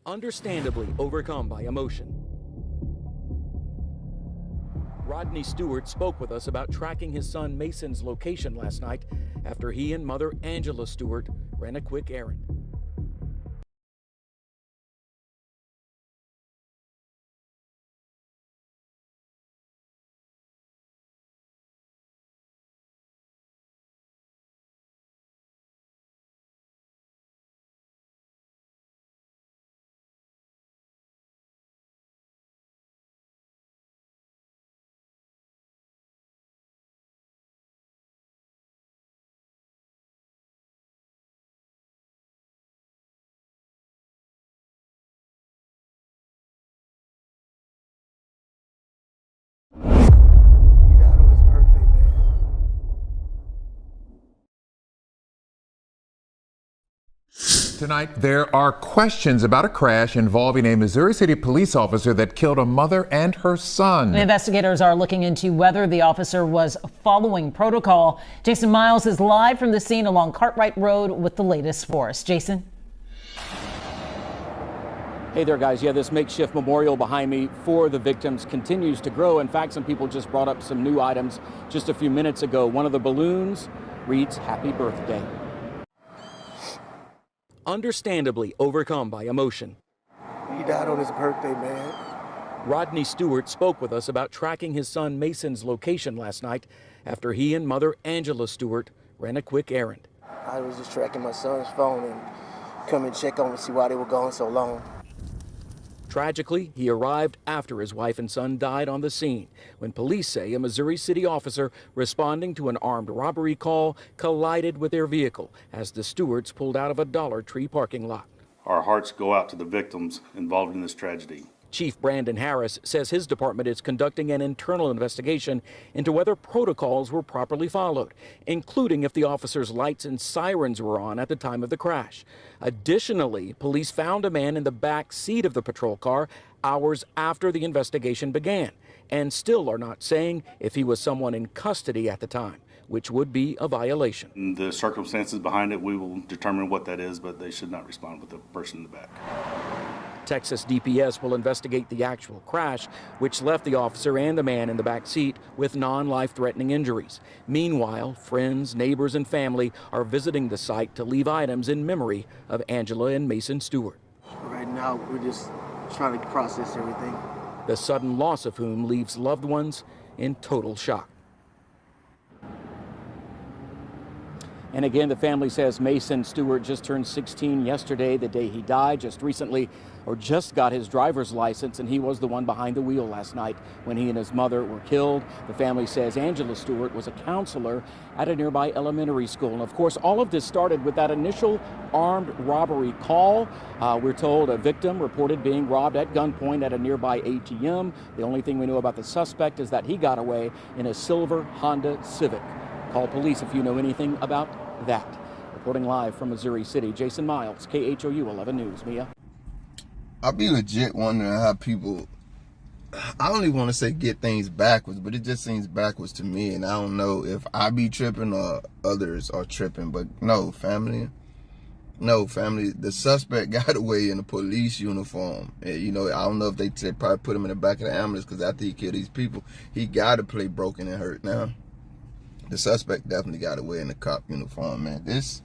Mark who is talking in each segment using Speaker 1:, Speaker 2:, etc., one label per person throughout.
Speaker 1: understandably overcome by emotion. Rodney Stewart spoke with us about tracking his son Mason's location last night after he and mother Angela Stewart ran a quick errand.
Speaker 2: Tonight, there are questions about a crash involving a Missouri City police officer that killed a mother and her son.
Speaker 3: Investigators are looking into whether the officer was following protocol. Jason Miles is live from the scene along Cartwright Road with the latest for us. Jason?
Speaker 1: Hey there, guys. Yeah, this makeshift memorial behind me for the victims continues to grow. In fact, some people just brought up some new items just a few minutes ago. One of the balloons reads "Happy Birthday." Understandably overcome by emotion.
Speaker 4: He died on his birthday, man.
Speaker 1: Rodney Stewart spoke with us about tracking his son Mason's location last night after he and mother Angela Stewart ran a quick errand.
Speaker 4: I was just tracking my son's phone and come and check on and see why they were gone so long.
Speaker 1: Tragically, he arrived after his wife and son died on the scene when police say a Missouri City officer responding to an armed robbery call collided with their vehicle as the Stewarts pulled out of a Dollar Tree parking lot.
Speaker 5: Our hearts go out to the victims involved in this tragedy.
Speaker 1: Chief Brandon Harris says his department is conducting an internal investigation into whether protocols were properly followed, including if the officers' lights and sirens were on at the time of the crash. Additionally, police found a man in the back seat of the patrol car hours after the investigation began, and still are not saying if he was someone in custody at the time, which would be a violation.
Speaker 5: The circumstances behind it, we will determine what that is, but they should not respond with the person in the back.
Speaker 1: Texas DPS will investigate the actual crash, which left the officer and the man in the back seat with non-life-threatening injuries. Meanwhile, friends, neighbors, and family are visiting the site to leave items in memory of Angela and Mason Stewart.
Speaker 4: Right now, we're just trying to process everything.
Speaker 1: The sudden loss of whom leaves loved ones in total shock. And again, the family says Mason Stewart just turned 16 yesterday, the day he died, just got his driver's license, and he was the one behind the wheel last night when he and his mother were killed. The family says Angela Stewart was a counselor at a nearby elementary school. And of course, all of this started with that initial armed robbery call. We're told a victim reported being robbed at gunpoint at a nearby ATM. The only thing we know about the suspect is that he got away in a silver Honda Civic. Call police if you know anything about that. Reporting live from Missouri City, Jason Miles, KHOU 11 News. Mia?
Speaker 6: I be legit wondering how people, I don't even want to say get things backwards, but it just seems backwards to me, and I don't know if I be tripping or others are tripping, but no, family, the suspect got away in a police uniform. And, you know, I don't know if they probably put him in the back of the ambulance because after he killed these people, he got to play broken and hurt now. The suspect definitely got away in the cop uniform, man. This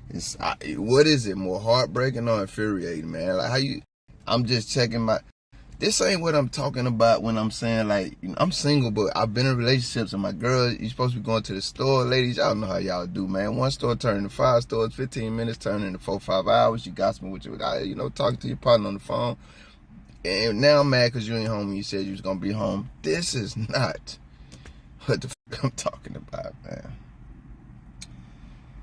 Speaker 6: is, what is it, more heartbreaking or infuriating, man? Like, I'm just checking this ain't what I'm talking about when I'm saying, like, you know, I'm single, but I've been in relationships, and my girl, you supposed to be going to the store, ladies, y'all know how y'all do, man. One store turning to 5 stores, 15 minutes turning into 4-5 hours. You gossiping with your, you know, talking to your partner on the phone. And now I'm mad because you ain't home and you said you was going to be home. This is not what the fuck I'm talking about, man.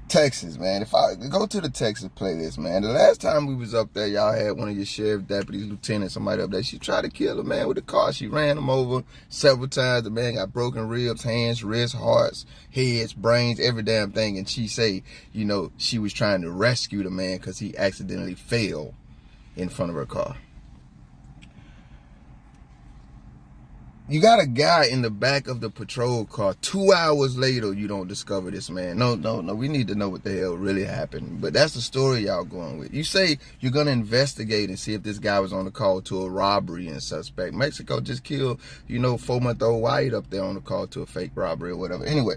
Speaker 6: Texas, man. If I go to the Texas playlist, man, the last time we was up there, y'all had one of your sheriff deputies, lieutenant, somebody up there. She tried to kill a man with a car. She ran him over several times. The man got broken ribs, hands, wrists, hearts, heads, brains, every damn thing. And she say, you know, she was trying to rescue the man because he accidentally fell in front of her car. You got a guy in the back of the patrol car. 2 hours later, you don't discover this man. No. We need to know what the hell really happened. But that's the story y'all going with. You say you're going to investigate and see if this guy was on the call to a robbery and suspect. Mexico just killed, 4-month-old White up there on the call to a fake robbery or whatever. Anyway,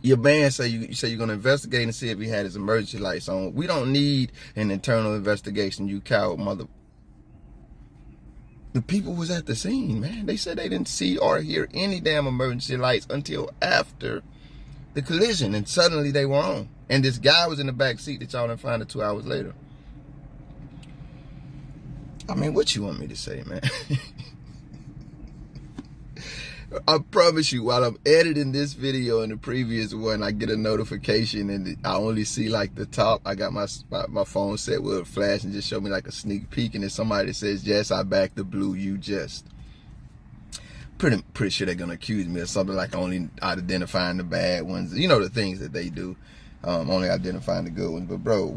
Speaker 6: your man say you say you're going to investigate and see if he had his emergency lights on. We don't need an internal investigation, you coward mother. The people was at the scene, man. They said they didn't see or hear any damn emergency lights until after the collision, and suddenly they were on. And this guy was in the back seat that y'all didn't find it 2 hours later. I mean, what you want me to say, man? I promise you, while I'm editing this video and the previous one, I get a notification and I only see like the top. I got my phone set with a flash and just show me like a sneak peek, and then somebody says, "Yes, I backed the blue, you just." Pretty sure they're gonna accuse me of something like only identifying the bad ones. The things that they do. Only identifying the good ones. But bro,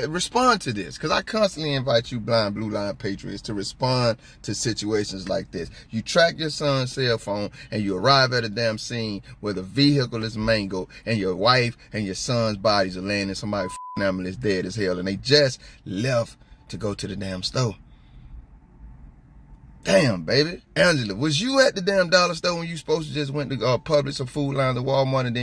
Speaker 6: respond to this, because I constantly invite you blind blue line patriots to respond to situations like this. You track your son's cell phone and you arrive at a damn scene where the vehicle is mangled and your wife and your son's bodies are laying in somebody's ambulance dead as hell, and they just left to go to the damn store. Damn, baby. Angela, was you at the damn dollar store when you supposed to just went to Publix or Food Line to Walmart, and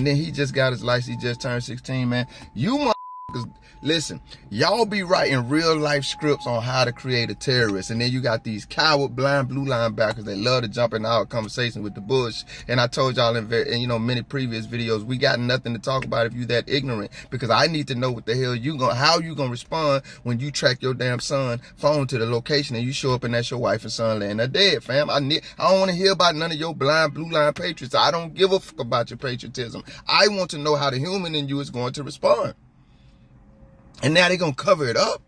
Speaker 6: then he just got his license, he just turned 16, man? You motherfuckers, listen, y'all be writing real life scripts on how to create a terrorist, and then you got these coward blind blue linebackers that love to jump in our conversation with the bush. And I told y'all in many previous videos, we got nothing to talk about if you that ignorant, because I need to know what the hell how you gonna respond when you track your damn son phone to the location and you show up and that's your wife and son laying there dead, fam. I don't want to hear about none of your blind blue line patriots. I don't give a fuck about your patriotism. I want to know how the human in you is going to respond. And now they're going to cover it up.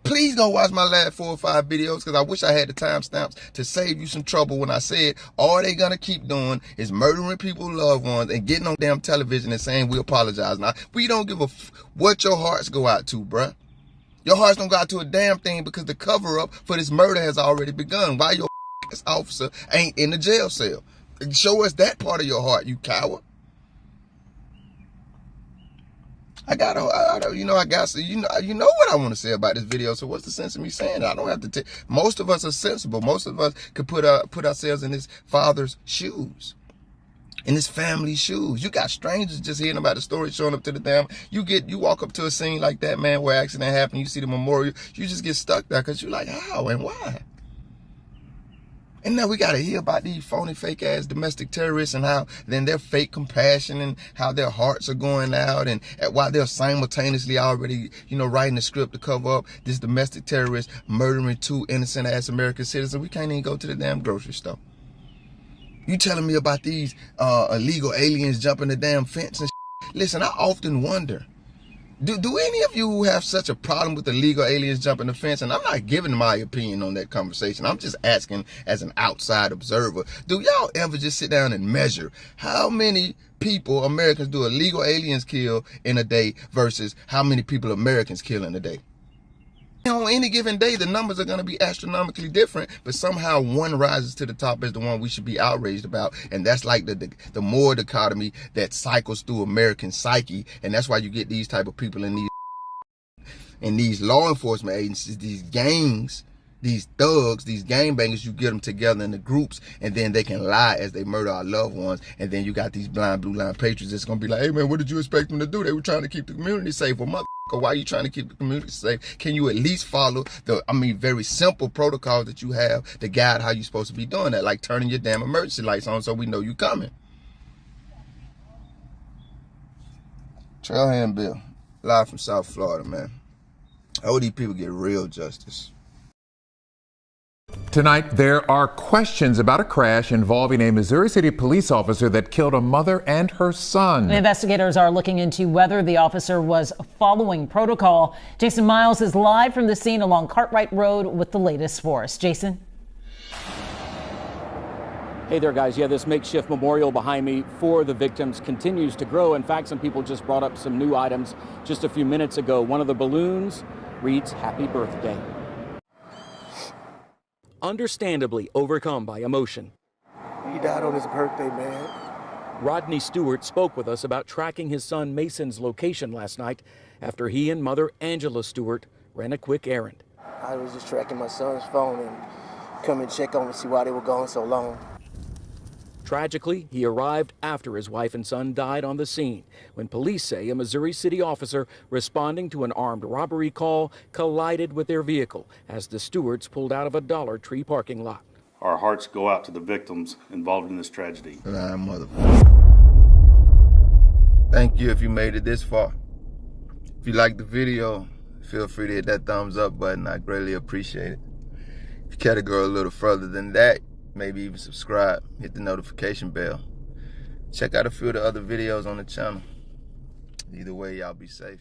Speaker 6: Please go watch my last 4 or 5 videos, because I wish I had the timestamps to save you some trouble when I said all they going to keep doing is murdering people's loved ones and getting on damn television and saying we apologize. Now, we don't give a what your hearts go out to, bruh. Your hearts don't go out to a damn thing, because the cover up for this murder has already begun. Why your officer ain't in the jail cell? Show us that part of your heart, you coward. You know what I want to say about this video. So what's the sense of me saying that? I don't have to take. Most of us are sensible. Most of us could put ourselves in his father's shoes, in his family's shoes. You got strangers just hearing about the story, showing up to the damn. You walk up to a scene like that, man, where accident happened. You see the memorial. You just get stuck there because you're like, how and why? And now we got to hear about these phony, fake-ass domestic terrorists and how then their fake compassion and how their hearts are going out, and while they're simultaneously already, writing the script to cover up this domestic terrorist murdering 2 innocent-ass American citizens. We can't even go to the damn grocery store. You telling me about these illegal aliens jumping the damn fence and shit? Listen, I often wonder, do any of you who have such a problem with illegal aliens jumping the fence, and I'm not giving my opinion on that conversation, I'm just asking as an outside observer, do y'all ever just sit down and measure how many people Americans do illegal aliens kill in a day versus how many people Americans kill in a day? On any given day, the numbers are going to be astronomically different, but somehow one rises to the top as the one we should be outraged about. And that's like the moral dichotomy that cycles through American psyche. And that's why you get these type of people in these law enforcement agencies, these gangs, these thugs, these gangbangers. You get them together in the groups, and then they can lie as they murder our loved ones. And then you got these blind blue line patriots that's going to be like, hey man, what did you expect them to do? They were trying to keep the community safe. Well, why are you trying to keep the community safe? Can you at least follow the, very simple protocols that you have to guide how you're supposed to be doing that? Like turning your damn emergency lights on so we know you coming. Trailhand Bill, live from South Florida, man. I hope these people get real justice.
Speaker 2: Tonight, there are questions about a crash involving a Missouri City police officer that killed a mother and her son.
Speaker 3: Investigators are looking into whether the officer was following protocol. Jason Miles is live from the scene along Cartwright Road with the latest for us. Jason?
Speaker 1: Hey there, guys. Yeah, this makeshift memorial behind me for the victims continues to grow. In fact, some people just brought up some new items just a few minutes ago. One of the balloons reads, "Happy Birthday." understandably overcome by emotion.
Speaker 4: He died on his birthday, man.
Speaker 1: Rodney Stewart spoke with us about tracking his son Mason's location last night after he and mother Angela Stewart ran a quick errand.
Speaker 4: I was just tracking my son's phone and come and check on to see why they were gone so long.
Speaker 1: Tragically, he arrived after his wife and son died on the scene when police say a Missouri City officer responding to an armed robbery call collided with their vehicle as the Stewarts pulled out of a Dollar Tree parking lot.
Speaker 5: Our hearts go out to the victims involved in this tragedy.
Speaker 6: Thank you if you made it this far. If you liked the video, feel free to hit that thumbs up button. I greatly appreciate it. If you care to go a little further than that, maybe even subscribe, hit the notification bell. Check out a few of the other videos on the channel. Either way, y'all be safe.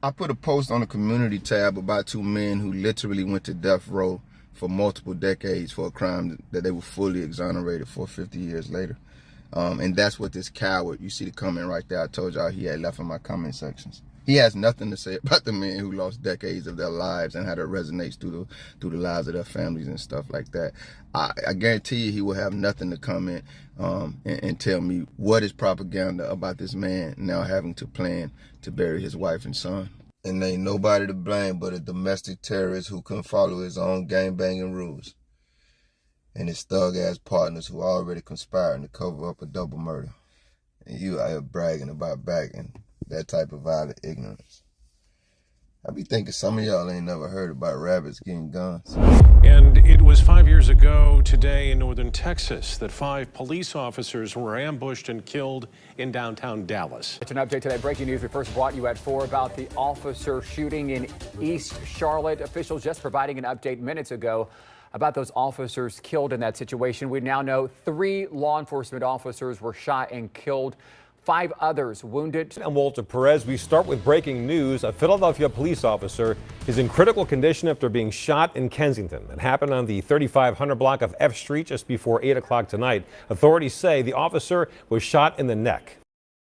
Speaker 6: I put a post on the community tab about two men who literally went to death row for multiple decades for a crime that they were fully exonerated for 50 years later. And that's what this coward, you see the comment right there, I told y'all he had left in my comment sections. He has nothing to say about the men who lost decades of their lives and how that resonates through the lives of their families and stuff like that. I guarantee you he will have nothing to comment and tell me what is propaganda about this man now having to plan to bury his wife and son. And ain't nobody to blame but a domestic terrorist who couldn't follow his own gang-banging rules. And his thug-ass partners who already conspiring to cover up a double murder. And you out here bragging about backing that type of violent ignorance. I be thinking some of y'all ain't never heard about rabbits getting guns.
Speaker 7: And it was 5 years ago today in northern Texas that 5 police officers were ambushed and killed in downtown Dallas.
Speaker 8: It's an update today. Breaking news we first brought you at 4 about the officer shooting in East Charlotte. Officials just providing an update minutes ago about those officers killed in that situation. We now know 3 law enforcement officers were shot and killed. 5 others wounded.
Speaker 9: I'm Walter Perez. We start with breaking news. A Philadelphia police officer is in critical condition after being shot in Kensington. It happened on the 3500 block of F Street just before 8 o'clock tonight. Authorities say the officer was shot in the neck.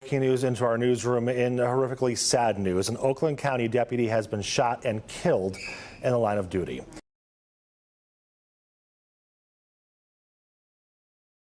Speaker 10: Breaking news into our newsroom in horrifically sad news. An Oakland County deputy has been shot and killed in the line of duty.